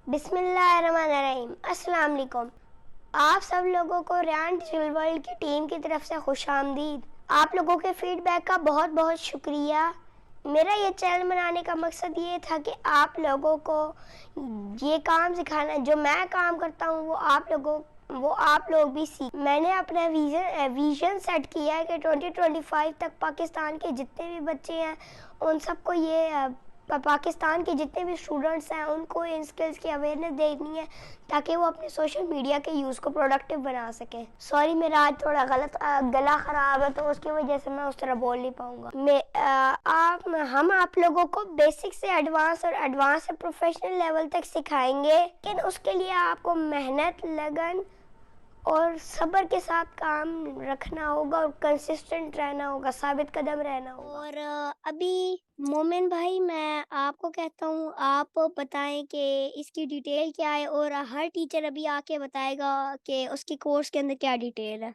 बिस्मिल्लाहिर्रहमानिर्रहीम। अस्सलाम वालेकुम। आप सब लोगों को रयान डिजिटल वर्ल्ड की टीम की तरफ से खुशामदीद। आप लोगों के फीडबैक का बहुत बहुत शुक्रिया। मेरा ये चैनल बनाने का मकसद ये था कि आप लोगों को ये काम सिखाना, जो मैं काम करता हूँ वो आप लोग भी सीख। मैंने अपना विजन सेट किया है कि 2025 तक पाकिस्तान के जितने भी बच्चे हैं उन सबको पाकिस्तान के जितने भी स्टूडेंट्स हैं उनको इन स्किल्स की अवेयरनेस देनी है ताकि वो अपने सोशल मीडिया के यूज़ को प्रोडक्टिव बना सकें। सॉरी, मेरा आज थोड़ा गला ख़राब है तो उसकी वजह से मैं उस तरह बोल नहीं पाऊँगा। हम आप लोगों को बेसिक से एडवांस से प्रोफेशनल लेवल तक सिखाएंगे, लेकिन उसके लिए आपको मेहनत, लगन और सब्र के साथ काम रखना होगा और कंसिस्टेंट रहना होगा, साबित कदम रहना होगा। और अभी मोमिन भाई, मैं आपको कहता हूँ, आप बताएं कि इसकी डिटेल क्या है और हर टीचर अभी आके बताएगा कि उसके कोर्स के अंदर क्या डिटेल है।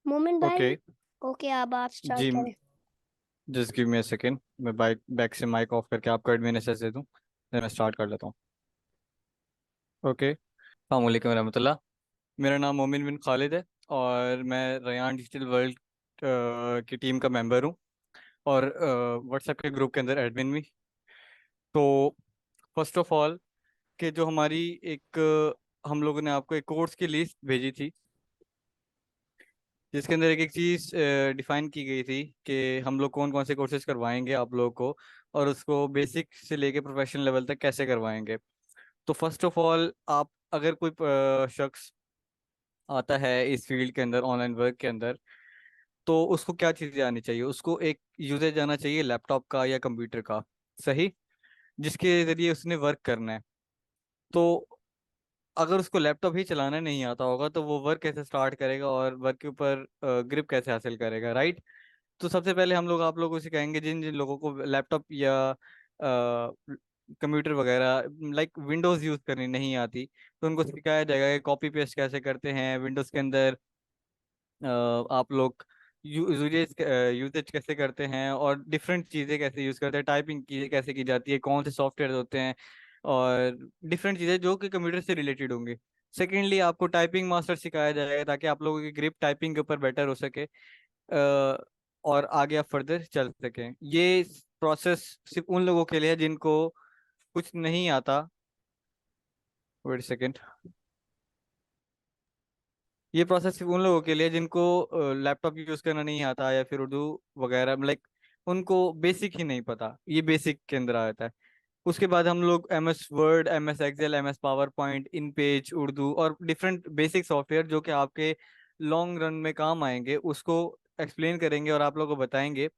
मोमिन ओके। भाई, ओके, अब आप स्टार्ट जी, करें। Just give me a second. मैं बाइक बैक से माइक ऑफ करके आपको एडमिन एक्सेस दे दूँ, फिर मैं स्टार्ट कर लेता हूँ। ओके। अस्सलाम वालेकुम रहमतुल्लाह। मेरा नाम मोमिन बिन खालिद है और मैं रयान डिजिटल वर्ल्ड की टीम का मेंबर हूँ और व्हाट्सएप के ग्रुप के अंदर एडमिन भी। तो फर्स्ट ऑफ ऑल कि जो हमारी एक हम लोगों ने आपको एक कोर्स की लिस्ट भेजी थी जिसके अंदर एक एक चीज़ डिफाइन की गई थी कि हम लोग कौन कौन से कोर्सेज करवाएंगे आप लोगों को और उसको बेसिक से लेके प्रोफेशनल लेवल तक कैसे करवाएंगे। तो फर्स्ट ऑफ ऑल, आप अगर कोई शख्स आता है इस फील्ड के अंदर, ऑनलाइन वर्क के अंदर, तो उसको क्या चीज़ें आनी चाहिए? उसको एक यूजेज आना चाहिए लैपटॉप का या कंप्यूटर का, सही, जिसके ज़रिए उसने वर्क करना है। तो अगर उसको लैपटॉप ही चलाना नहीं आता होगा तो वो वर्क कैसे स्टार्ट करेगा और वर्क के ऊपर ग्रिप कैसे हासिल करेगा, राइट? तो सबसे पहले हम लोग आप लोगों को सिखाएंगे, जिन जिन लोगों को लैपटॉप या कंप्यूटर वगैरह लाइक विंडोज यूज करनी नहीं आती, तो उनको सिखाया जाएगा कि कॉपी पेस्ट कैसे करते हैं विंडोज के अंदर। आप लोग यूजेज यूजेज कैसे करते हैं और डिफरेंट चीज़ें कैसे यूज़ करते हैं, टाइपिंग की कैसे की जाती है, कौन से सॉफ्टवेयर होते हैं और डिफरेंट चीज़ें जो कि कंप्यूटर से रिलेटेड होंगी। सेकेंडली, आपको टाइपिंग मास्टर सिखाया जाएगा ताकि आप लोगों की ग्रिप टाइपिंग के ऊपर बेटर हो सके और आगे आप फर्दर चल सकें। ये प्रोसेस सिर्फ उन लोगों के लिए है जिनको कुछ नहीं आता। Wait second. ये प्रोसेस सिर्फ उन लोगों के लिए जिनको लैपटॉप यूज करना नहीं आता या फिर उर्दू वगैरह, लाइक उनको बेसिक ही नहीं पता, ये बेसिक के अंदर आता है। उसके बाद हम लोग M S word, M S Excel, M S power point, InPage, Urdu और डिफरेंट बेसिक सॉफ्टवेयर जो कि आपके लॉन्ग रन में काम आएंगे उसको एक्सप्लेन करेंगे और आप लोगों को बताएंगे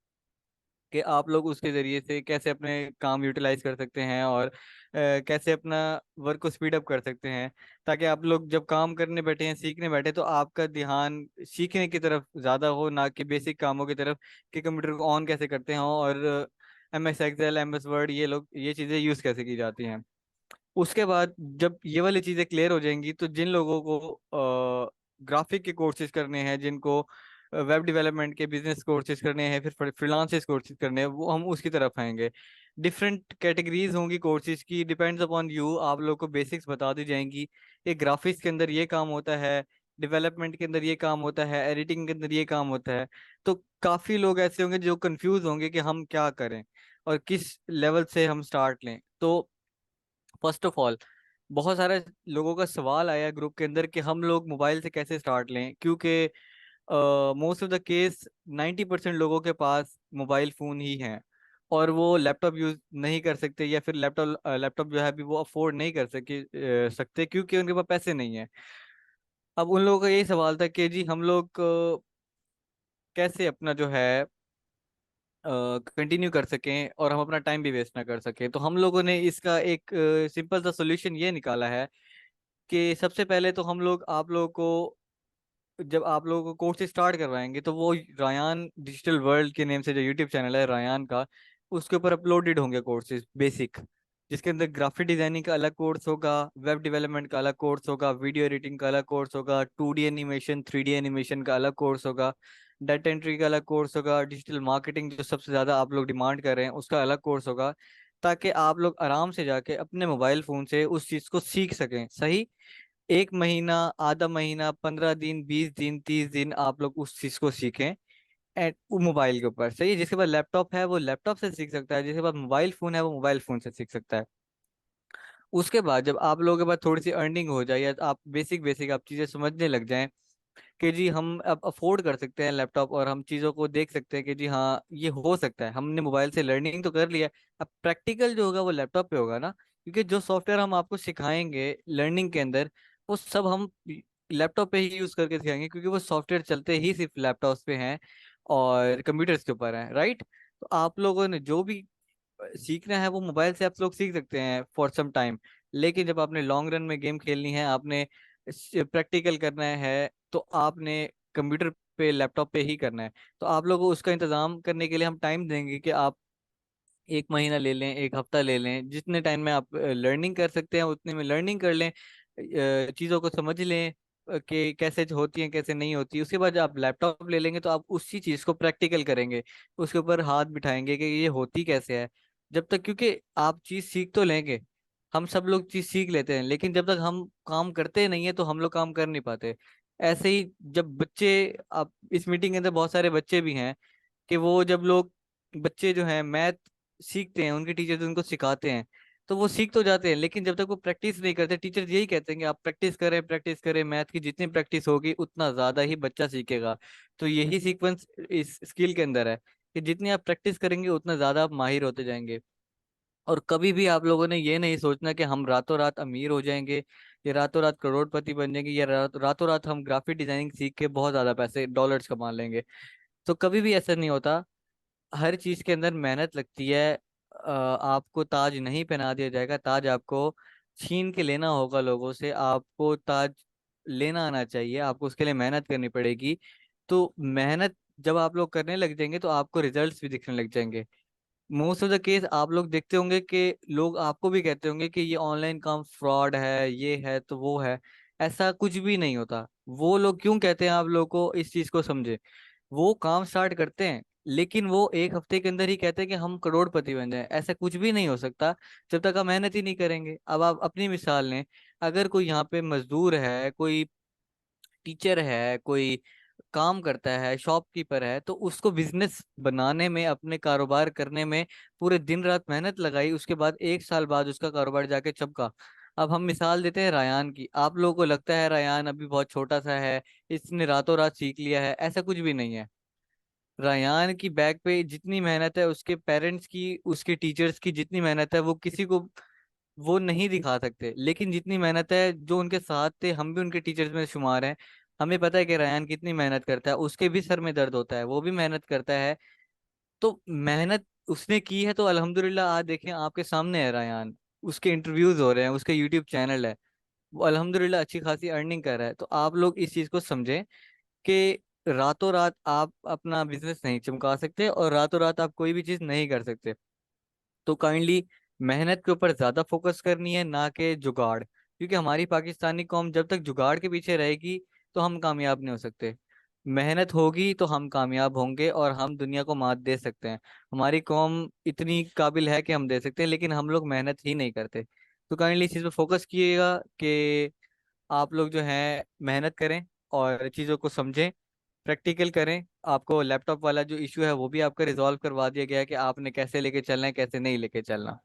कि आप लोग उसके ज़रिए से कैसे अपने काम यूटिलाइज कर सकते हैं और कैसे अपना वर्क को स्पीड अप कर सकते हैं, ताकि आप लोग जब काम करने बैठे हैं, सीखने बैठे, तो आपका ध्यान सीखने की तरफ ज़्यादा हो, ना कि बेसिक कामों की तरफ कि कंप्यूटर को ऑन कैसे करते हैं और M S Excel, M S word, ये चीज़ें यूज़ कैसे की जाती हैं। उसके बाद जब ये वाली चीज़ें क्लियर हो जाएंगी तो जिन लोगों को ग्राफिक के कोर्सेज करने हैं, जिनको वेब डेवलपमेंट के बिजनेस कोर्सेज करने हैं, फिर फ्रीलांसेस कोर्सेज करने हैं, वो हम उसकी तरफ आएंगे। डिफरेंट कैटेगरीज होंगी कोर्सेज की, डिपेंड्स अपॉन यू। आप लोग को बेसिक्स बता दी जाएंगी, ये ग्राफिक्स के अंदर ये काम होता है, डेवलपमेंट के अंदर ये काम होता है, एडिटिंग के अंदर ये काम होता है। तो काफ़ी लोग ऐसे होंगे जो कंफ्यूज होंगे कि हम क्या करें और किस लेवल से हम स्टार्ट लें। तो फर्स्ट ऑफ ऑल, बहुत सारे लोगों का सवाल आया ग्रुप के अंदर कि हम लोग मोबाइल से कैसे स्टार्ट लें, क्योंकि मोस्ट ऑफ द केस 90% लोगों के पास मोबाइल फ़ोन ही हैं और वो लैपटॉप यूज़ नहीं कर सकते या फिर लैपटॉप लैपटॉप जो है अभी वो अफोर्ड नहीं कर सकते क्योंकि उनके पास पैसे नहीं है। अब उन लोगों का यही सवाल था कि जी हम लोग कैसे अपना जो है कंटिन्यू कर सकें और हम अपना टाइम भी वेस्ट ना कर सकें। तो हम लोगों ने इसका एक सिंपल सा सोल्यूशन ये निकाला है कि सबसे पहले तो हम लोग आप लोगों को, जब आप लोगों को कोर्स स्टार्ट करवाएंगे तो वो रायान डिजिटल वर्ल्ड के नेम से जो यूट्यूब चैनल है रायान का, उसके ऊपर अपलोडेड होंगे कोर्सेज बेसिक, जिसके अंदर ग्राफिक डिजाइनिंग का अलग कोर्स होगा, वेब डेवलपमेंट का अलग कोर्स होगा, वीडियो एडिटिंग का अलग कोर्स होगा, 2D एनिमेशन, 3D एनिमेशन का अलग कोर्स होगा, डाटा एंट्री का अलग कोर्स होगा, डिजिटल मार्केटिंग जो सबसे ज़्यादा आप लोग डिमांड कर रहे हैं उसका अलग कोर्स होगा, ताकि आप लोग आराम से जाके अपने मोबाइल फोन से उस चीज को सीख सकें। सही, 1 महीना, आधा महीना, 15 दिन, 20 दिन, 30 दिन आप लोग उस चीज को सीखें एंड वो मोबाइल के ऊपर। सही है, जिसके पास लैपटॉप है वो लैपटॉप से सीख सकता है, जिसके पास मोबाइल फोन है वो मोबाइल फोन से सीख सकता है। उसके बाद जब आप लोगों के पास थोड़ी सी अर्निंग हो जाए या आप बेसिक बेसिक आप चीजें समझने लग जाएं कि जी हम अब अफोर्ड कर सकते हैं लैपटॉप, और हम चीज़ों को देख सकते हैं कि जी हाँ ये हो सकता है, हमने मोबाइल से लर्निंग तो कर लिया है, अब प्रैक्टिकल जो होगा वो लैपटॉप पे होगा ना, क्योंकि जो सॉफ्टवेयर हम आपको सिखाएंगे लर्निंग के अंदर वो सब हम लैपटॉप पे ही यूज करके सिखाएंगे, क्योंकि वो सॉफ्टवेयर चलते ही सिर्फ लैपटॉप पे हैं और कंप्यूटर्स के ऊपर हैं, राइट। तो आप लोगों ने जो भी सीखना है वो मोबाइल से आप लोग सीख सकते हैं फॉर सम टाइम, लेकिन जब आपने लॉन्ग रन में गेम खेलनी है, आपने प्रैक्टिकल करना है, तो आपने कंप्यूटर पे लैपटॉप पे ही करना है। तो आप लोगों को उसका इंतजाम करने के लिए हम टाइम देंगे कि आप 1 महीना ले लें, 1 हफ्ता ले लें, जितने टाइम में आप लर्निंग कर सकते हैं उतने में लर्निंग कर लें, चीज़ों को समझ लें कि कैसे होती हैं कैसे नहीं होती। उसके बाद जब आप लैपटॉप ले लेंगे तो आप उसी चीज़ को प्रैक्टिकल करेंगे, उसके ऊपर हाथ बिठाएंगे कि ये होती कैसे है। जब तक, क्योंकि आप चीज़ सीख तो लेंगे, हम सब लोग चीज़ सीख लेते हैं, लेकिन जब तक हम काम करते नहीं है तो हम लोग काम कर नहीं पाते। ऐसे ही जब बच्चे, आप इस मीटिंग के अंदर बहुत सारे बच्चे भी हैं कि वो जब लोग बच्चे जो हैं मैथ सीखते हैं, उनके टीचर उनको सिखाते हैं तो वो सीख तो जाते हैं, लेकिन जब तक वो प्रैक्टिस नहीं करते, टीचर यही कहते हैं कि आप प्रैक्टिस करें प्रैक्टिस करें, मैथ की जितनी प्रैक्टिस होगी उतना ज्यादा ही बच्चा सीखेगा। तो यही सीक्वेंस इस स्किल के अंदर है कि जितनी आप प्रैक्टिस करेंगे उतना ज्यादा आप माहिर होते जाएंगे। और कभी भी आप लोगों ने ये नहीं सोचना कि हम रातों रात अमीर हो जाएंगे या रातों रात करोड़पति बन जाएंगे या रातों रात हम ग्राफिक डिजाइनिंग सीख के बहुत ज्यादा पैसे डॉलर्स कमा लेंगे। तो कभी भी ऐसा नहीं होता। हर चीज के अंदर मेहनत लगती है। आपको ताज नहीं पहना दिया जाएगा, ताज आपको छीन के लेना होगा लोगों से। आपको ताज लेना आना चाहिए, आपको उसके लिए मेहनत करनी पड़ेगी। तो मेहनत जब आप लोग करने लग जाएंगे तो आपको रिजल्ट्स भी दिखने लग जाएंगे। मोस्ट ऑफ द केस आप लोग देखते होंगे कि लोग आपको भी कहते होंगे कि ये ऑनलाइन काम फ्रॉड है, ये है तो वो है। ऐसा कुछ भी नहीं होता। वो लोग क्यों कहते हैं, आप लोग को इस चीज को समझे। वो काम स्टार्ट करते हैं लेकिन वो 1 हफ्ते के अंदर ही कहते हैं कि हम करोड़पति बन जाएं। ऐसा कुछ भी नहीं हो सकता जब तक आप मेहनत ही नहीं करेंगे। अब आप अपनी मिसाल लें, अगर कोई यहाँ पे मजदूर है, कोई टीचर है, कोई काम करता है, शॉपकीपर है, तो उसको बिजनेस बनाने में, अपने कारोबार करने में पूरे दिन रात मेहनत लगाई, उसके बाद 1 साल बाद उसका कारोबार जाके चमका। अब हम मिसाल देते हैं रायान की। आप लोगों को लगता है रायान अभी बहुत छोटा सा है, इसने रातों रात सीख लिया है, ऐसा कुछ भी नहीं है। रायान की बैक पे जितनी मेहनत है, उसके पेरेंट्स की, उसके टीचर्स की जितनी मेहनत है, वो किसी को वो नहीं दिखा सकते। लेकिन जितनी मेहनत है, जो उनके साथ थे, हम भी उनके टीचर्स में शुमार हैं, हमें पता है कि रायान कितनी मेहनत करता है, उसके भी सर में दर्द होता है, वो भी मेहनत करता है। तो मेहनत उसने की है तो अल्हम्दुलिल्लाह आज देखें आपके सामने है रायान, उसके इंटरव्यूज हो रहे हैं, उसके यूट्यूब चैनल है, वो अल्हम्दुलिल्लाह अच्छी खासी अर्निंग कर रहा है। तो आप लोग इस चीज को समझें कि रातों रात आप अपना बिजनेस नहीं चमका सकते और रातों रात आप कोई भी चीज नहीं कर सकते। तो काइंडली मेहनत के ऊपर ज्यादा फोकस करनी है, ना कि जुगाड़, क्योंकि हमारी पाकिस्तानी कौम जब तक जुगाड़ के पीछे रहेगी तो हम कामयाब नहीं हो सकते। मेहनत होगी तो हम कामयाब होंगे और हम दुनिया को मात दे सकते हैं। हमारी कौम इतनी काबिल है कि हम दे सकते हैं, लेकिन हम लोग मेहनत ही नहीं करते। तो काइंडली इस चीज़ पे फोकस कीजिएगा कि आप लोग जो है मेहनत करें और चीज़ों को समझें, प्रैक्टिकल करें। आपको लैपटॉप वाला जो इशू है वो भी आपका रिजॉल्व करवा दिया गया है कि आपने कैसे लेके चलना है कैसे नहीं लेके चलना।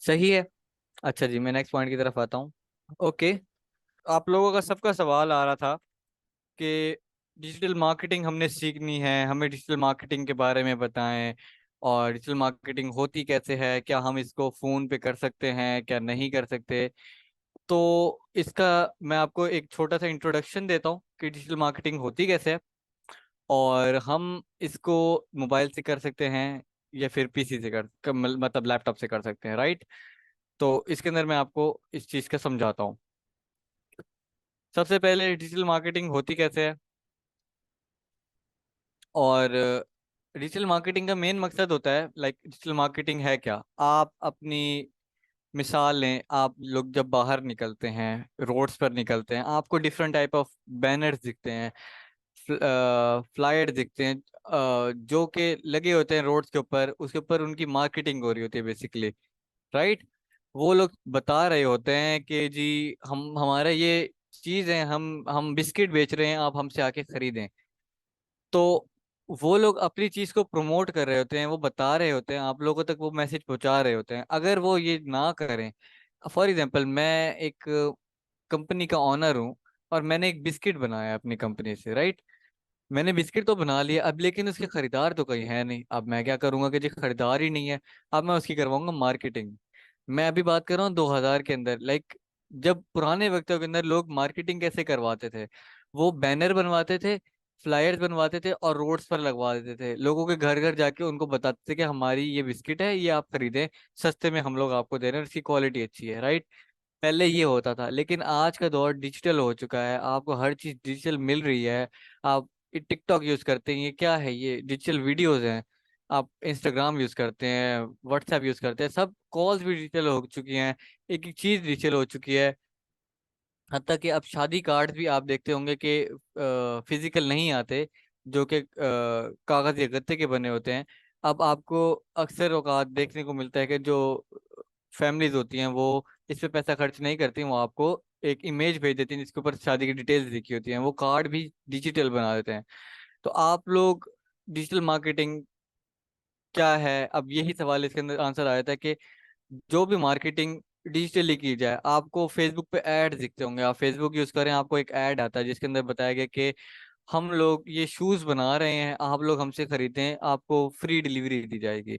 सही है। अच्छा जी, मैं नेक्स्ट पॉइंट की तरफ आता हूँ। ओके, आप लोगों का सबका सवाल आ रहा था कि डिजिटल मार्केटिंग हमने सीखनी है, हमें डिजिटल मार्केटिंग के बारे में बताएं, और डिजिटल मार्केटिंग होती कैसे है, क्या हम इसको फोन पे कर सकते हैं क्या नहीं कर सकते। तो इसका मैं आपको एक छोटा सा इंट्रोडक्शन देता हूँ कि डिजिटल मार्केटिंग होती कैसे है, और हम इसको मोबाइल से कर सकते हैं या फिर पीसी से मतलब लैपटॉप से कर सकते हैं, राइट। तो इसके अंदर मैं आपको इस चीज़ का समझाता हूँ। सबसे पहले डिजिटल मार्केटिंग होती कैसे है, और डिजिटल मार्केटिंग का मेन मकसद होता है, लाइक डिजिटल मार्केटिंग है क्या। आप अपनी मिसाल लें, आप लोग जब बाहर निकलते हैं, रोड्स पर निकलते हैं, आपको डिफरेंट टाइप ऑफ बैनर्स दिखते हैं, फ्लायर दिखते हैं जो कि लगे होते हैं रोड्स के ऊपर, उसके ऊपर उनकी मार्केटिंग हो रही होती है बेसिकली, राइट। वो लोग बता रहे होते हैं कि जी हम हमारा ये चीज है, हम बिस्किट बेच रहे हैं, आप हमसे आके खरीदें। तो वो लोग अपनी चीज को प्रमोट कर रहे होते हैं, वो बता रहे होते हैं, आप लोगों तक वो मैसेज पहुंचा रहे होते हैं। अगर वो ये ना करें, फॉर एग्जाम्पल मैं एक कंपनी का ऑनर हूँ और मैंने एक बिस्किट बनाया अपनी कंपनी से, राइट। मैंने बिस्किट तो बना लिया अब, लेकिन उसके खरीदार तो कहीं है नहीं। अब मैं क्या करूंगा कि जो खरीदार ही नहीं है, अब मैं उसकी करवाऊंगा मार्केटिंग। मैं अभी बात कर रहा हूँ 2000 के अंदर, लाइक जब पुराने वक्तों के अंदर लोग मार्केटिंग कैसे करवाते थे, वो बैनर बनवाते थे, फ्लायर्स बनवाते थे और रोड्स पर लगवा देते थे, लोगों के घर घर जाके उनको बताते थे कि हमारी ये बिस्किट है, ये आप खरीदें, सस्ते में हम लोग आपको दे रहे हैं, इसकी क्वालिटी अच्छी है, राइट। पहले ये होता था, लेकिन आज का दौर डिजिटल हो चुका है, आपको हर चीज डिजिटल मिल रही है। आप टिकटॉक यूज करते हैं, ये क्या है, ये डिजिटल वीडियोस हैं। आप इंस्टाग्राम यूज करते हैं, व्हाट्सएप यूज करते हैं, सब कॉल्स भी डिजिटल हो चुकी हैं, एक एक चीज डिजिटल हो चुकी है। हत्ता कि अब शादी कार्ड भी आप देखते होंगे कि फिजिकल नहीं आते, जो कि कागज या गत्ते के बने होते हैं। अब आपको अक्सर औकात देखने को मिलता है कि जो फैमिलीज होती हैं वो इस पे पैसा खर्च नहीं करती, वो आपको एक इमेज भेज देती हैं जिसके ऊपर शादी की डिटेल्स लिखी होती हैं, वो कार्ड भी डिजिटल बना देते हैं। तो आप लोग डिजिटल मार्केटिंग क्या है, अब यही सवाल इसके अंदर आंसर आया था कि जो भी मार्केटिंग डिजिटली की जाए, आपको फेसबुक पे ऐड दिखते होंगे, आप फेसबुक यूज करें, आपको एक ऐड आता है जिसके अंदर बताया गया कि हम लोग ये शूज बना रहे हैं, आप लोग हमसे खरीदें, आपको फ्री डिलीवरी दी जाएगी।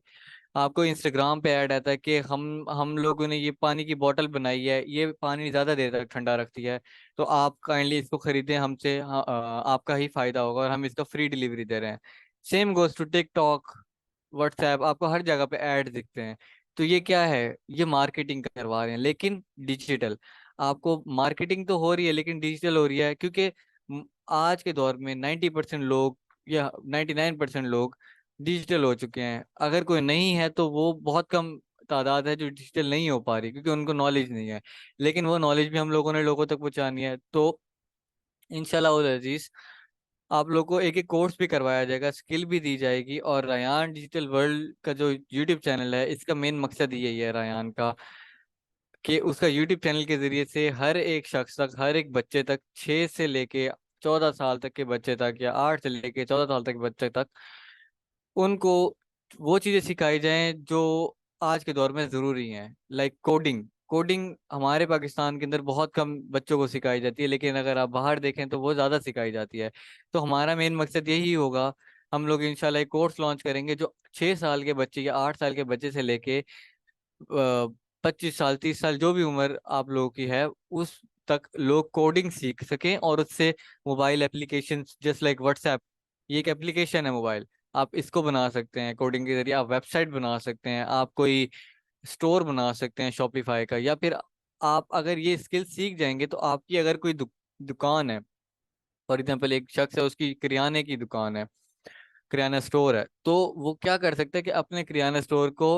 आपको इंस्टाग्राम पे ऐड आता है कि हम लोगों ने ये पानी की बोतल बनाई है, ये पानी ज्यादा देर तक ठंडा रखती है, तो आप काइंडली इसको खरीदें हमसे, हाँ, आपका ही फायदा होगा और हम इसका फ्री डिलीवरी दे रहे हैं। Same goes to TikTok, WhatsApp, आपको हर जगह पे ऐड दिखते हैं। तो ये क्या है, ये मार्केटिंग करवा रहे हैं लेकिन डिजिटल। आपको मार्केटिंग तो हो रही है लेकिन डिजिटल हो रही है, क्योंकि आज के दौर में 90% लोग या 99% लोग डिजिटल हो चुके हैं। अगर कोई नहीं है तो वो बहुत कम तादाद है जो डिजिटल नहीं हो पा रही, क्योंकि उनको नॉलेज नहीं है। लेकिन वो नॉलेज भी हम लोगों ने लोगों तक पहुंचानी है। तो इंशाल्लाह उल अजीज आप लोग को एक एक कोर्स भी करवाया जाएगा, स्किल भी दी जाएगी। और रायान डिजिटल वर्ल्ड का जो यूट्यूब चैनल है, इसका मेन मकसद यही है रायान का, कि उसका यूट्यूब चैनल के जरिए से हर एक शख्स तक, हर एक बच्चे तक, 6 से लेके 14 साल तक के बच्चे तक, या 8 से लेके 14 साल तक के बच्चे तक, उनको वो चीजें सिखाई जाएं जो आज के दौर में जरूरी हैं। लाइक कोडिंग, कोडिंग हमारे पाकिस्तान के अंदर बहुत कम बच्चों को सिखाई जाती है, लेकिन अगर आप बाहर देखें तो वो ज्यादा सिखाई जाती है। तो हमारा मेन मकसद यही होगा, हम लोग इंशाल्लाह एक कोर्स लॉन्च करेंगे जो 6 साल के बच्चे या 8 साल के बच्चे से लेके 25 साल 30 साल जो भी उम्र आप लोगों की है, उस तक लोग कोडिंग सीख सकें और उससे mobile application just like WhatsApp, ये एक एप्लीकेशन है मोबाइल, आप इसको बना सकते हैं कोडिंग के जरिए। आप वेबसाइट बना सकते हैं, आप कोई स्टोर बना सकते हैं शॉपिफाई का, या फिर आप अगर ये स्किल सीख जाएंगे तो आपकी अगर कोई दुकान है, फॉर एग्जाम्पल एक शख्स है उसकी किराने की दुकान है, किराना स्टोर है, तो वो क्या कर सकता है कि अपने किराना स्टोर को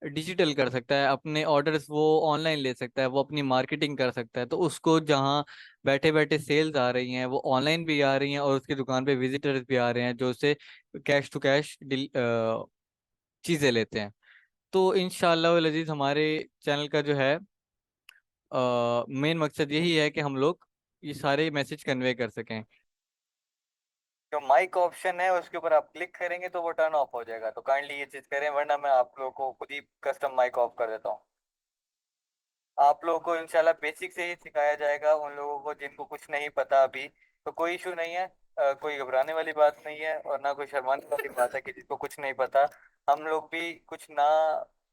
डिजिटल कर सकता है, अपने ऑर्डर्स वो ऑनलाइन ले सकता है, वो अपनी मार्केटिंग कर सकता है। तो उसको जहाँ बैठे बैठे सेल्स आ रही हैं वो ऑनलाइन भी आ रही हैं, और उसकी दुकान पे विजिटर्स भी आ रहे हैं जो उससे कैश टू कैश चीज़ें लेते हैं। तो इंशाअल्लाह अजीज हमारे चैनल का जो है मेन मकसद यही है कि हम लोग ये सारे मैसेज कन्वे कर सकें। जो माइक ऑप्शन है उसके ऊपर आप क्लिक करेंगे तो वो टर्न ऑफ हो जाएगा, तो काइंडली ये चीज करें, वरना मैं आप लोगों को खुद ही कस्टम माइक ऑफ कर देता हूँ। आप लोगों को इंशाल्लाह बेसिक से ही सिखाया जाएगा, उन लोगों को जिनको कुछ नहीं पता अभी। तो कोई इशू नहीं है, कोई घबराने वाली बात नहीं है और ना कोई शर्माने वाली बात है कि जिसको कुछ नहीं पता। हम लोग भी कुछ ना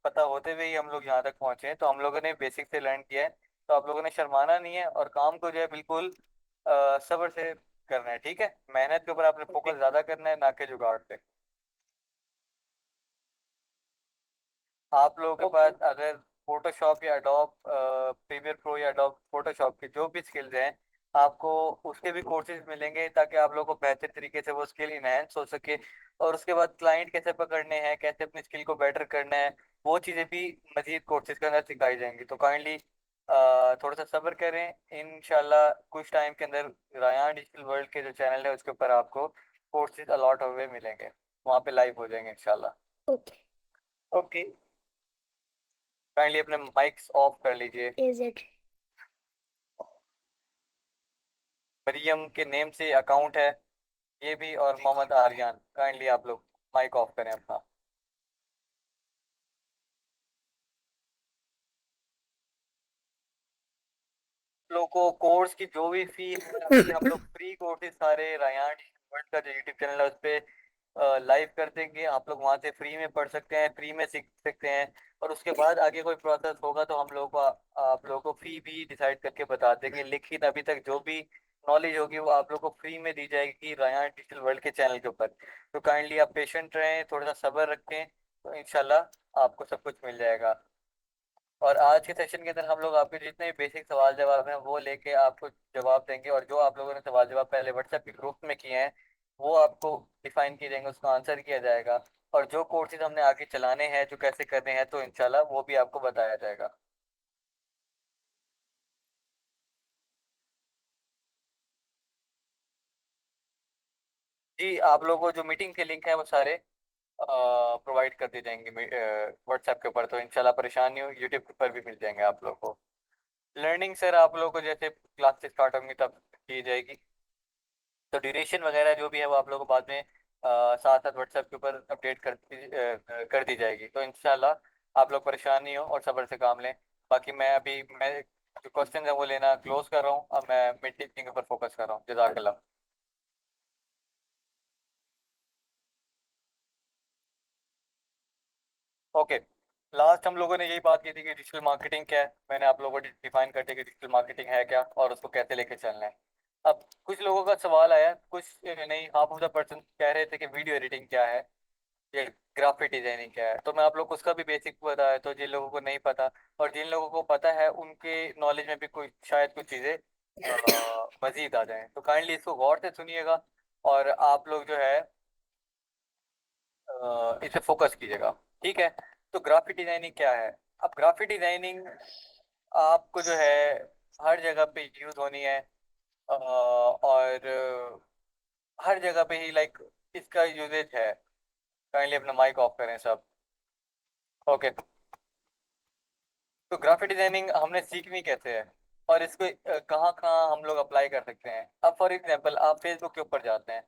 पता होते हुए ही हम लोग यहाँ तक पहुंचे हैं, तो हम लोगों ने बेसिक से लर्न किया है। तो आप लोगों ने शर्माना नहीं है और काम को जो है बिल्कुल सब्र से करना है, ठीक है। मेहनत के ऊपर आपने फोकस ज्यादा करना है, ना कि जुगाड़ पे। आप लोगों के पास अगर फोटोशॉप या एडोब प्रीमियर प्रो या एडोब फोटोशॉप के जो भी स्किल्स हैं, आपको उसके भी कोर्सेज मिलेंगे, ताकि आप लोगों को बेहतर तरीके से वो स्किल इनहेंस हो सके। और उसके बाद क्लाइंट कैसे पकड़ने हैं, कैसे अपनी स्किल को बेटर करना है, वो चीज़ें भी मजीद कोर्सेज के अंदर सिखाई जाएंगी। तो काइंडली थोड़ा सा सब्र करें, इंशाल्लाह कुछ टाइम के अंदर रायान डिजिटल वर्ल्ड के जो चैनल है उसके ऊपर आपको कोर्सेज अलॉट हुए मिलेंगे, वहाँ पे लाइव हो जाएंगे इंशाल्लाह। ओके। ओके, काइंडली अपने माइक्स ऑफ कर लीजिए। Is it? मरियम के नेम से अकाउंट है ये भी, और मोहम्मद आर्यन, काइंडली आप लोग माइक ऑफ करें अपना। लोगों को कोर्स की जो भी फी है अभी हम लोग फ्री कोर्सेज सारे रायान वर्ल्ड का जो यूट्यूब चैनल है उस पे लाइव कर देंगे, आप लोग वहाँ से फ्री में पढ़ सकते हैं, फ्री में सीख सकते हैं। और उसके बाद आगे कोई प्रोसेस होगा तो हम लोग को आप लोगों को फी भी डिसाइड करके बता देंगे, लेकिन अभी तक जो भी नॉलेज होगी वो आप लोग को फ्री में दी जाएगी रायान डिजिटल वर्ल्ड के चैनल के ऊपर। तो काइंडली आप पेशेंट रहें, थोड़ा सा सब्र रखें, तो इंशाल्लाह आपको सब कुछ मिल जाएगा। और आज के सेशन के अंदर हम लोग आपके जितने भी बेसिक सवाल जवाब हैं वो लेके आपको जवाब देंगे, और जो आप लोगों ने सवाल जवाब पहले व्हाट्सएप के ग्रुप में किए हैं वो आपको डिफाइन किए जाएंगे, उसका आंसर किया जाएगा। और जो कोर्सेज हमने आगे चलाने हैं, जो कैसे करने हैं, तो इंशाल्लाह वो भी आपको बताया जाएगा। जी, आप लोगों को जो मीटिंग के लिंक है वो सारे प्रोवाइड कर दिए जाएंगे व्हाट्सएप के ऊपर, तो इंशाल्लाह परेशान नहीं हो, यूट्यूब के ऊपर भी मिल जाएंगे आप लोगों को। लर्निंग सर आप लोगों को जैसे क्लास स्टार्ट होंगी तब की जाएगी, तो ड्यूरेशन वगैरह जो भी है वो आप लोगों को बाद में साथ साथ व्हाट्सएप के ऊपर अपडेट कर दी जाएगी, तो इंशाल्लाह आप लोग परेशान नहीं हो और सब्र से काम लें। बाकी मैं जो क्वेश्चन है वो लेना क्लोज कर रहा हूँ, अब मैं मिड टीचिंग के ऊपर फोकस कर रहा हूँ। जजाकल्लाह। ओके, लास्ट हम लोगों ने यही बात की थी कि डिजिटल मार्केटिंग क्या है, मैंने आप लोगों को डिफाइन कर दिया कि डिजिटल मार्केटिंग है क्या और उसको कैसे लेके चलना है। अब कुछ लोगों का सवाल आया, कुछ नहीं, हाफ ऑफ द पर्सन कह रहे थे कि वीडियो एडिटिंग क्या है, ये ग्राफिक डिजाइनिंग क्या है, तो मैं आप लोग को उसका भी बेसिक बताया, तो जिन लोगों को नहीं पता और जिन लोगों को पता है उनके नॉलेज में भी कोई शायद कुछ चीज़ें मजीद आ जाएं, तो काइंडली इसको गौर से सुनिएगा और आप लोग जो है इस पे फोकस कीजिएगा। ठीक है, तो ग्राफिक डिजाइनिंग क्या है? अब ग्राफिक डिजाइनिंग आपको जो है हर जगह पे यूज होनी है, और हर जगह पे ही लाइक इसका यूजेज है। काइंडली अपना माइक ऑफ करें सब। ओके, तो ग्राफिक डिजाइनिंग हमने सीखनी कैसे है और इसको कहाँ कहाँ हम लोग अप्लाई कर सकते हैं? अब फॉर एग्जांपल आप फेसबुक के ऊपर जाते हैं,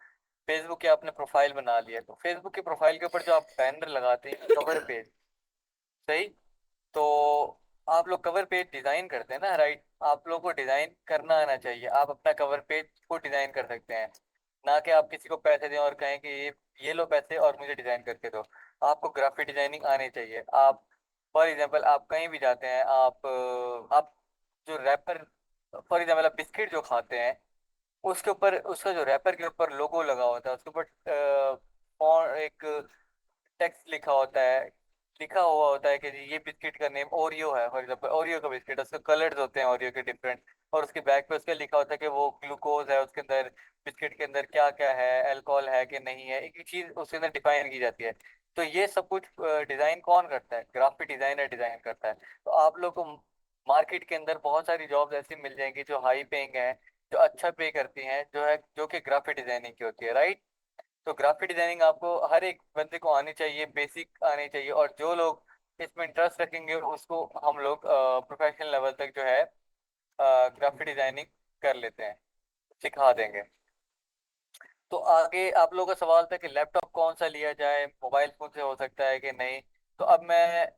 फेसबुक के आपने प्रोफाइल बना लिया, तो फेसबुक के प्रोफाइल के ऊपर जो आप बैनर लगाते हैं कवर पेज, सही, तो आप लोग कवर पेज डिजाइन करते हैं ना, राइट? आप लोग को डिजाइन करना आना चाहिए, आप अपना कवर पेज को डिजाइन कर सकते हैं, ना कि आप किसी को पैसे दें और कहें कि ये लो पैसे और मुझे डिजाइन करके दो। आपको ग्राफिक डिजाइनिंग आनी चाहिए। आप फॉर एग्जांपल आप कहीं भी जाते हैं, आप जो रैपर, फॉर एग्जांपल आप बिस्किट जो खाते हैं उसके ऊपर, उसका जो रैपर के ऊपर लोगो लगा होता है उसके ऊपर और एक टेक्स्ट लिखा होता है, लिखा हुआ होता है कि जी ये बिस्किट का नेम ओरियो है, फॉर एग्जांपल ओरियो का बिस्किट, उसके कलर्स होते हैं ओरियो के डिफरेंट, और उसके बैक पे उसके लिखा होता है कि वो ग्लूकोज है उसके अंदर, बिस्किट के अंदर क्या क्या है, अल्कोहल है कि नहीं है, एक एक चीज उसके अंदर डिफाइन की जाती है। तो ये सब कुछ डिजाइन कौन करता है? ग्राफिक डिजाइनर डिजाइन करता है। तो आप लोग को मार्केट के अंदर बहुत सारी जॉब्स ऐसी मिल जाएंगी जो हाई पेइंग है, जो अच्छा पे करती हैं, जो है जो कि ग्राफिक डिजाइनिंग की होती है, राइट? तो ग्राफिक डिजाइनिंग आपको हर एक बंदे को आनी चाहिए, बेसिक आनी चाहिए, और जो लोग इसमें इंटरेस्ट रखेंगे उसको हम लोग प्रोफेशनल लेवल तक जो है ग्राफिक डिजाइनिंग कर लेते हैं, सिखा देंगे। तो आगे आप लोगों का सवाल था कि लैपटॉप कौन सा लिया जाए, मोबाइल फोन से हो सकता है कि नहीं, तो अब मैं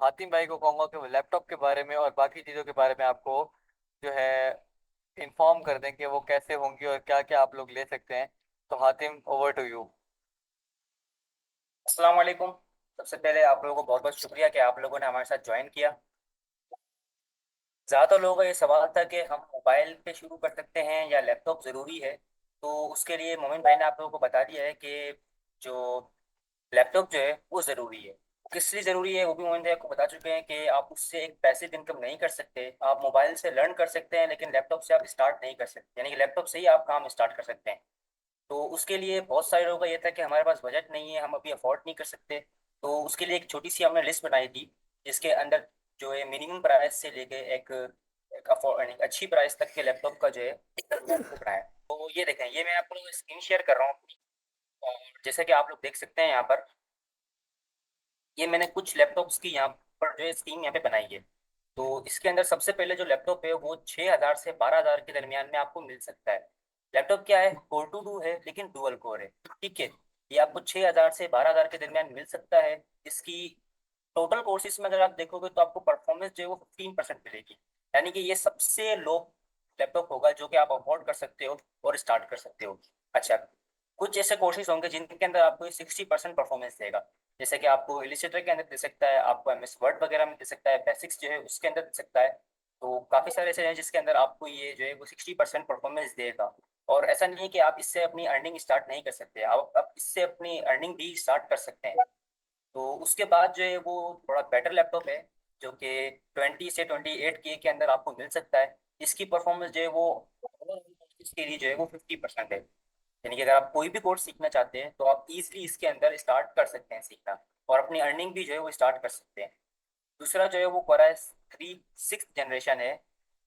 हातिम भाई को कहूँगा कि वो लैपटॉप के बारे में और बाकी चीज़ों के बारे में आपको जो है इन्फॉर्म कर दें कि वो कैसे होंगी और क्या क्या आप लोग ले सकते हैं। तो हातिम, ओवर टू यू। अस्सलाम वालेकुम। सबसे पहले आप लोगों को बहुत बहुत शुक्रिया कि आप लोगों ने हमारे साथ ज्वाइन किया। ज़्यादातर लोगों का ये सवाल था कि हम मोबाइल पे शुरू कर सकते हैं या लैपटॉप ज़रूरी है। तो उसके लिए मोमिन भाई ने आप लोगों को बता दिया है कि जो लैपटॉप जो है वो ज़रूरी है। किस लिए ज़रूरी है वो भी मोमिन भाई आपको बता चुके हैं कि आप उससे एक पैसिव इनकम नहीं कर सकते। आप मोबाइल से लर्न कर सकते हैं लेकिन लैपटॉप से आप स्टार्ट नहीं कर सकते, यानी कि लैपटॉप से ही आप काम स्टार्ट कर सकते हैं। तो उसके लिए बहुत सारे लोगों का ये था कि हमारे पास बजट नहीं है, हम अभी अफोर्ड नहीं कर सकते। तो उसके लिए एक छोटी सी हमने लिस्ट बनाई थी जिसके अंदर जो है मिनिमम प्राइस से लेके एक अफोर्ड एक अच्छी प्राइस तक के लैपटॉप का जो है वो आपको बनाया। तो ये देखें, ये मैं आपको स्क्रीन शेयर कर रहा हूँ अपनी। और जैसे कि आप लोग देख सकते हैं यहाँ पर, ये मैंने कुछ लैपटॉप्स की यहाँ पर जो है स्क्रीन यहाँ पे बनाई है। तो इसके अंदर सबसे पहले जो लैपटॉप है वो 6,000 से 12,000 के दरमियान में आपको मिल सकता है। लैपटॉप क्या है, कोर टू डू है लेकिन डुअल कोर है। ठीक है, ये आपको 6,000 से 12,000 के दरमियान मिल सकता है। इसकी टोटल कोर्सेज में अगर आप देखोगे तो आपको परफॉर्मेंस जो है वो 15% मिलेगी। यानी कि ये सबसे लो लैपटॉप होगा जो कि आप अफोर्ड कर सकते हो और स्टार्ट कर सकते हो। अच्छा, कुछ ऐसे कोर्सेज होंगे जिनके अंदर आपको 60% परफॉर्मेंस देगा। जैसे कि आपको इलिस्ट्रेटर के अंदर दे सकता है, आपको एमएस वर्ड वगैरह में दे सकता है, बेसिक्स जो है उसके अंदर दे सकता है। तो काफ़ी सारे ऐसे हैं जिसके अंदर आपको ये जो है वो 60% परफॉर्मेंस देगा। और ऐसा नहीं है कि आप इससे अपनी अर्निंग स्टार्ट नहीं कर सकते, आप इससे अपनी अर्निंग भी स्टार्ट कर सकते हैं। तो उसके बाद जो है वो थोड़ा बेटर लैपटॉप है जो कि 20 से 28 के अंदर आपको मिल सकता है। इसकी परफॉर्मेंस जो है वो इसके लिए जो है वो 50% है। यानी कि अगर आप कोई भी कोर्स सीखना चाहते हैं तो आप इजीली इसके अंदर स्टार्ट कर सकते हैं सीखना, और अपनी अर्निंग भी जो है वो स्टार्ट कर सकते हैं। दूसरा जो है वो कोराई 3 6th जनरेशन है,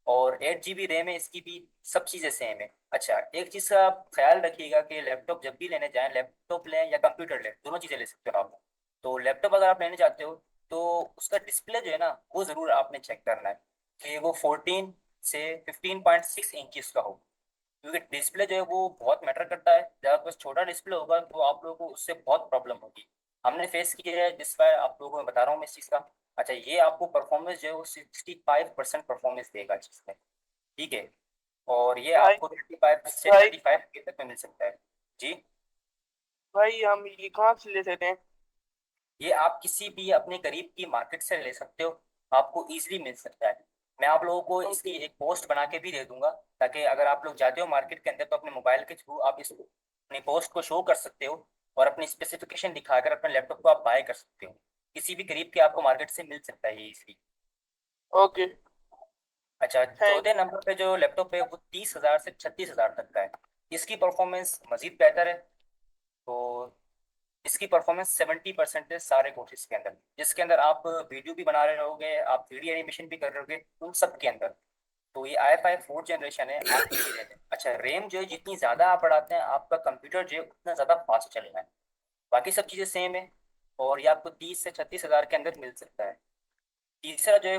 और 8 GB रैम है इसकी भी। सब चीज़ें सेम है। अच्छा, एक चीज़ का आप ख्याल रखिएगा कि लैपटॉप जब भी लेने जाएं, लैपटॉप लें या कंप्यूटर लें, दोनों चीज़ें ले सकते हो आप। तो लैपटॉप अगर आप लेने चाहते हो तो उसका डिस्प्ले जो है ना वो ज़रूर आपने चेक करना है कि वो 14 से 15.6 इंचज़ का हो। क्योंकि डिस्प्ले जो है वो बहुत मैटर करता है। जब आपके पास छोटा डिस्प्ले होगा तो आप लोगों को उससे बहुत प्रॉब्लम होगी। हमने फेस किया है, जिस पर आप लोगों को मैं बता रहा हूँ मैं इस चीज़ का। अच्छा, ये आपको परफॉर्मेंस जो है वो 65% परफॉर्मेंस देगा जिसमें। ठीक है, और ये भाई आपको 35 से भाई 35 के तक में मिल सकता है। जी, भाई हम ये कहाँ से ले सकते हैं? ये आप किसी भी अपने करीब की मार्केट से ले सकते हो, आपको इजीली मिल सकता है। मैं आप लोगों को इसकी ओके। एक पोस्ट बना के भी दे दूंगा, ताकि अगर आप लोग जाते हो मार्केट के अंदर तो अपने मोबाइल के थ्रू आप इस अपनी पोस्ट को शो कर सकते हो, और अपनी स्पेसिफिकेशन दिखाकर अपने लैपटॉप को आप बाय कर सकते हो। किसी भी करीब के आपको मार्केट से मिल सकता है ये इजीली। ओके। अच्छा, थैंक। 14 नंबर पे जो लैपटॉप है वो 30,000 से 36,000 तक का है। इसकी परफॉर्मेंस मजीद बेहतर है। तो इसकी परफॉर्मेंस 70% है सारे कोर्सेज के अंदर, जिसके अंदर आप वीडियो भी बना रहे होगे, आप 3D एनिमेशन भी कर रहे होगे उन सब के अंदर। तो ये i5 4th जनरेशन है, आपके लिए है। अच्छा, रैम जो है जितनी ज़्यादा आप बढ़ाते हैं आपका कंप्यूटर जो है उतना ज़्यादा फास्ट चलेगा है। बाकी सब चीज़ें सेम है, और ये आपको 30 से 36 हज़ार के अंदर मिल सकता है। तीसरा जो है,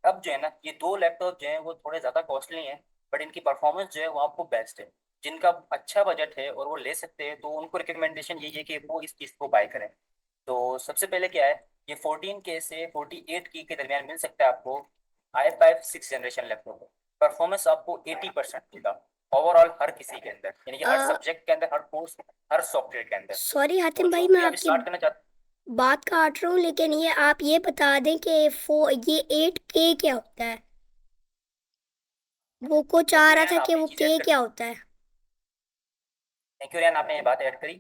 अब जो है ना, ये दो लैपटॉप जो है वो थोड़े ज़्यादा कॉस्टली हैं, बट इनकी परफॉर्मेंस जो है वो आपको बेस्ट है। जिनका अच्छा बजट है और वो ले सकते हैं तो उनको रिकमेंडेशन यही है कि वो इस चीज़ को बाय करें। तो सबसे पहले क्या है, ये 14K से 48K के दरमियान मिल सकता है आपको i5 6th generation laptop. Performance आपको 80% देगा ओवरऑल हर किसी के अंदर, यानी कि हर सब्जेक्ट के अंदर, हर कोर्स, हर सॉफ्टवेयर के अंदर। सॉरी तो हातिम भाई, जो मैं भी आप आपकी स्टार्ट करना चाहते बात काट रहा हूँ, लेकिन ये आप ये बता दें कि ये 8K क्या होता है? वो कुछ आ रहा था हैं, कि आपने वो चीज़ के ऐड कर, क्या होता है? थैंक यू रियान, आपने ये बात ऐड करी।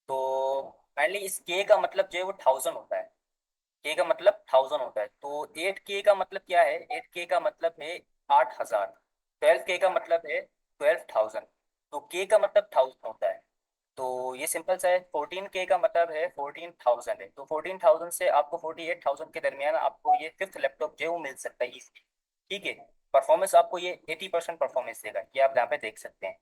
तो फाइनली इस के का मतलब जो है वो 1000 होता है। के का मतलब 1000 होता है। तो 8K का मतलब क्या है, 8K का मतलब है 8,000। 12K का मतलब है 12,000। तो के का मतलब 1000 होता है। तो ये सिंपल सा है। 14K का मतलब है 14,000 है। तो 14,000 से आपको 48,000 के दरमियान आपको ये फिफ्थ लैपटॉप जो है वो मिल सकता है इजीली। ठीक है, परफॉर्मेंस आपको ये 80% परफॉर्मेंस देगा, ये आप यहाँ पे देख सकते हैं।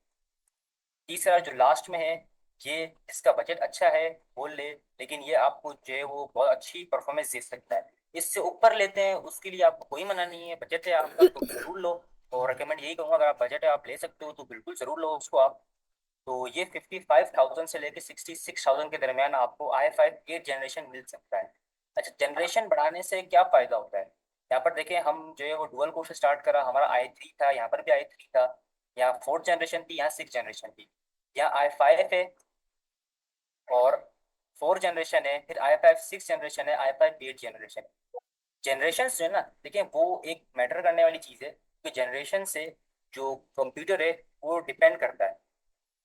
तीसरा जो लास्ट में है, ये इसका बजट अच्छा है बोल ले, लेकिन ये आपको जो है वो बहुत अच्छी परफॉर्मेंस दे सकता है। इससे ऊपर लेते हैं उसके लिए आपको कोई मना नहीं है, बजट है आपका तो जरूर लो। और रिकमेंड यही करूंगा, अगर आप बजट है आप ले सकते हो तो बिल्कुल जरूर लो उसको आप। तो ये 55,000 से लेकर 66,000 के दरमियान आपको i5 8 जनरेशन मिल सकता है। अच्छा, जनरेशन बढ़ाने से क्या फ़ायदा होता है, यहाँ पर देखें, हम जो है वो डुअल कोर से स्टार्ट करा, हमारा i3 था, यहाँ पर भी i3 था, यहाँ 4th जनरेशन थी, यहाँ 6th जनरेशन थी, यहाँ i5 है, और 4th जनरेशन है, फिर i5 6th जनरेशन है, i5 8th जनरेशन है। जनरेशन जो है ना, देखिए वो एक मैटर करने वाली चीज़ है कि जनरेशन से जो कंप्यूटर है वो डिपेंड करता है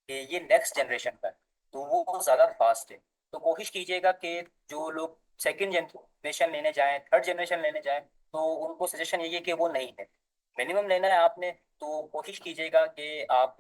कि ये नेक्स्ट जनरेशन का है, तो वो ज़्यादा फास्ट है। तो कोशिश कीजिएगा कि जो लोग सेकंड जनरेशन लेने जाएं, थर्ड जनरेशन लेने जाएं, तो उनको सजेशन यही है कि वो नहीं है, मिनिमम लेना है आपने, तो कोशिश कीजिएगा कि आप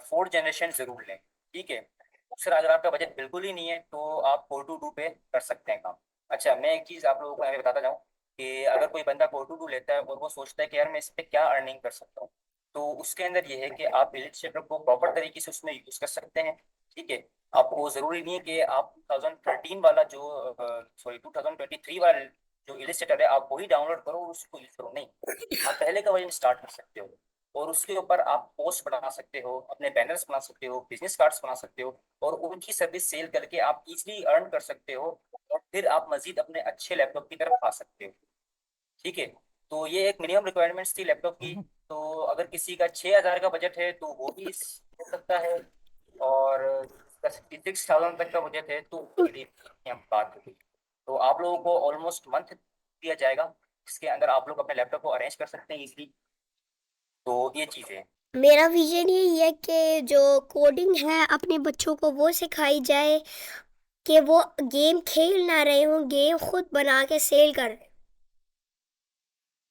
4th जनरेशन ज़रूर लें। ठीक है, दूसरा, अगर आपका बजट बिल्कुल ही नहीं है तो आप 4 to 2 पे कर सकते हैं काम। अच्छा, मैं एक चीज़ आप लोगों को यहाँ पे बताता जाऊँ कि अगर कोई बंदा कोटू लेता है और वो सोचता है कि यार मैं इस पे क्या अर्निंग कर सकता हूँ, तो उसके अंदर ये है कि आप इलिस्ट्रेटर को प्रॉपर तरीके से उसमें यूज कर सकते हैं। ठीक है, आपको जरूरी नहीं है कि आप 2013 वाला जो सॉरी 2023 वाला जो इलिस्ट्रेटर है आप वही डाउनलोड करो और उसको यूज करो, नहीं, आप पहले का वर्जन स्टार्ट कर सकते हो और उसके ऊपर आप पोस्ट बना सकते हो, अपने बैनर्स बना सकते हो, बिजनेस कार्ड्स बना सकते हो और उनकी सर्विस सेल करके आप इजीली अर्न कर सकते हो और फिर आप मजीद अपने अच्छे लैपटॉप की तरफ आ सकते हो। ठीक है, तो ये एक मिनिमम रिक्वायरमेंट्स थी लैपटॉप की। तो अगर किसी का 6,000 का बजट है तो वो भी हो सकता है, और 66,000 तक का बजट है तो उसके हम बात होगी। तो आप लोगों को ऑलमोस्ट मंथ दिया जाएगा जिसके अंदर आप लोग अपने लैपटॉप को अरेंज कर सकते हैं इजीली। तो ये चीज़ें हैं। मेरा विजन यही है कि जो कोडिंग है अपने बच्चों को वो सिखाई जाए, कि वो गेम खेल ना रहे हों, गेम खुद बना के सेल कर रहे हैं।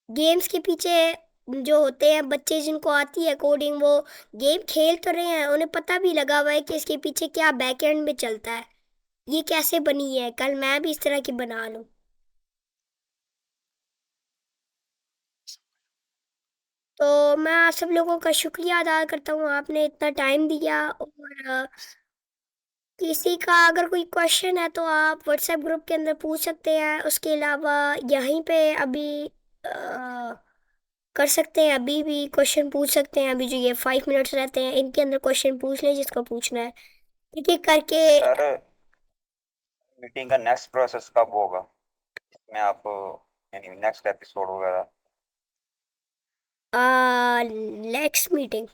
गेम्स के पीछे जो होते हैं बच्चे जिनको आती है कोडिंग, वो गेम खेल तो रहे हैं, उन्हें पता भी लगा हुआ है कि इसके पीछे क्या बैकएंड में चलता है, ये कैसे बनी है, कल मैं भी इस तरह की बना लूं। तो मैं आप सब लोगों का शुक्रिया अदा करता हूँ, आपने इतना टाइम दिया। और किसी का अगर कोई क्वेश्चन है तो आप व्हाट्सएप ग्रुप के अंदर पूछ सकते हैं, उसके अलावा यहीं पे अभी कर सकते हैं, अभी भी क्वेश्चन पूछ सकते हैं। अभी जो ये 5 मिनट्स रहते हैं इनके अंदर क्वेश्चन पूछ लें जिसको पूछना है, एक एक करके। सर, मीटिंग का नेक्स्ट प्रोसेस कब होगा? इसमें आप यानी नेक्स्ट एपिसोड वगैरह? नेक्स्ट मीटिंग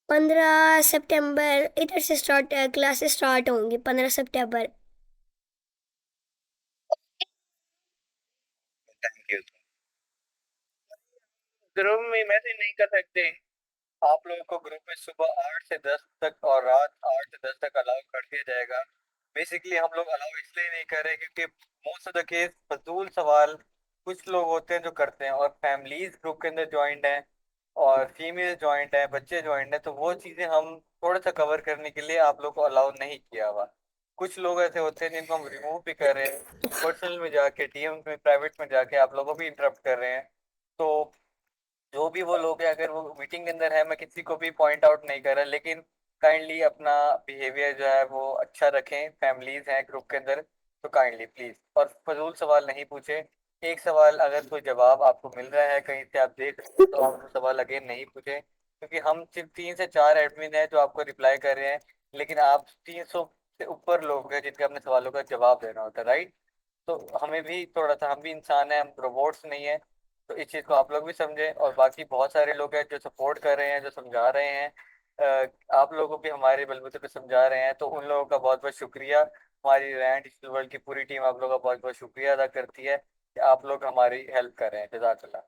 15 सितंबर, इधर से स्टार्ट क्लासेस स्टार्ट होंगी 15 सितंबर। Thank you. ग्रुप में मैसेज नहीं कर सकते? आप लोगों को ग्रुप में सुबह 8 से 10 तक और रात 8 से 10 तक अलाउ कर दिया जाएगा। बेसिकली हम लोग अलाउ इसलिए नहीं कर रहे क्योंकि मोस्ट ऑफ द केस फजूल सवाल कुछ लोग होते हैं जो करते हैं, और फैमिलीज ग्रुप के अंदर ज्वाइंट हैं और फीमेल ज्वाइंट हैं, बच्चे ज्वाइंट हैं, तो वो चीज़ें हम थोड़ा सा कवर करने के लिए आप लोग को अलाउ नहीं किया हुआ। कुछ लोग ऐसे होते हैं जिनको हम रिमूव भी कर रहे हैं, पर्सनल में जाके डीएम में प्राइवेट में जाके आप लोगों को भी इंटरप्ट कर रहे हैं। तो जो भी वो लोग हैं, अगर वो मीटिंग के अंदर है, मैं किसी को भी पॉइंट आउट नहीं कर रहा, लेकिन काइंडली अपना बिहेवियर जो है वो अच्छा रखें। फैमिलीज हैं ग्रुप के अंदर, तो काइंडली प्लीज और फजूल सवाल नहीं पूछे। एक सवाल अगर कोई जवाब आपको मिल रहा है कहीं से आप देख रहे हो, तो आप वो सवाल अगेन नहीं पूछे, क्योंकि हम सिर्फ 3 से 4 एडमिन हैं जो आपको रिप्लाई कर रहे हैं, लेकिन आप 300 से ऊपर लोग हैं जिनके अपने सवालों का जवाब देना होता है, राइट? तो हमें भी थोड़ा सा, हम भी इंसान हैं, हम रोबोट्स नहीं है। तो इस चीज़ को आप लोग भी समझें, और बाकी बहुत सारे लोग हैं जो सपोर्ट कर रहे हैं, जो समझा रहे हैं, आप लोगों को भी हमारे बलबूते पे समझा रहे हैं, तो उन लोगों का बहुत बहुत शुक्रिया। हमारी रैंड डिजिटल वर्ल्ड की पूरी टीम आप लोगों का बहुत बहुत शुक्रिया अदा करती है कि आप लोग हमारी हेल्प कर रहे हैं। जज़ाकल्लाह।